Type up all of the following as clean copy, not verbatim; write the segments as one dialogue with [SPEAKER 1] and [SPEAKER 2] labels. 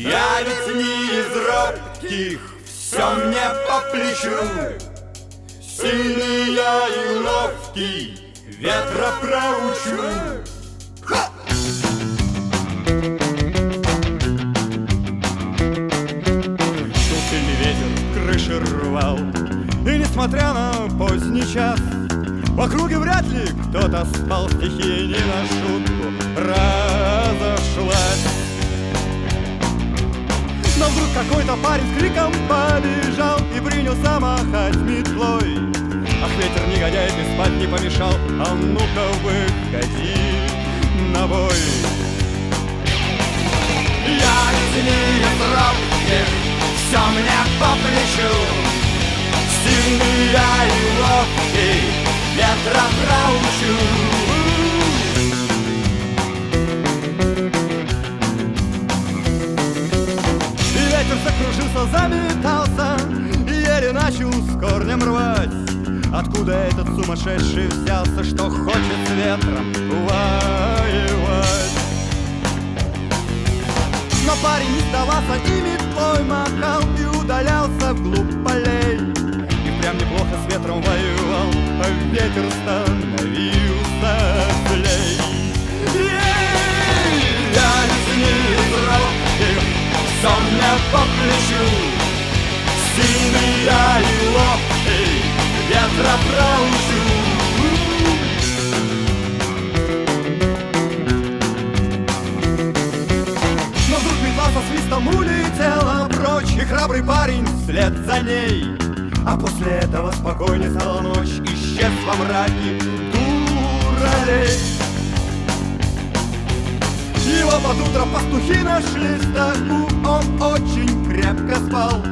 [SPEAKER 1] Я ведь не из робких, все мне по плечу. Сильный я и ловкий, ветра проучу. Шел сильный ветер, крыши рвал, и несмотря на поздний час, в округе вряд ли кто-то спал, стихия не на шутку разошлась. Но вдруг какой-то парень с криком побежал и принялся махать метлой. Ах, ветер негодяй, ты спать не помешал, а ну-ка выходи на бой. Я ведь не из робких, все мне по плечу. Сильный я и ловкий, ветра проучу. Ветер закружился, заметался, еле начал с корнем рвать. Откуда этот сумасшедший взялся, что хочет с ветром воевать? Но парень не сдавался и метлой махал и удалялся вглубь полей. И прям неплохо с ветром воевал, а ветер становился злей. Я ведь не из робких, все мне по плечу. Сильный я и ловкий, ветра проучу. Но вдруг метла со свистом улетела прочь, и храбрый парень вслед за ней. А после этого спокойней стала ночь, исчез во мраке дуралей. Его под утро пастухи нашли в стогу, он очень крепко спал,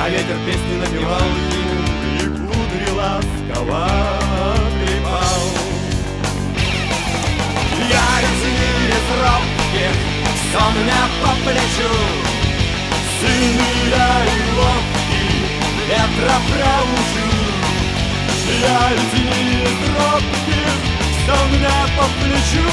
[SPEAKER 1] а ветер песни напевал ему и кудри ласково трепал. Я ведь не из робких, все мне по плечу. Сильный я и ловкий, ветра проучу. Я ведь не из робких, все мне по плечу.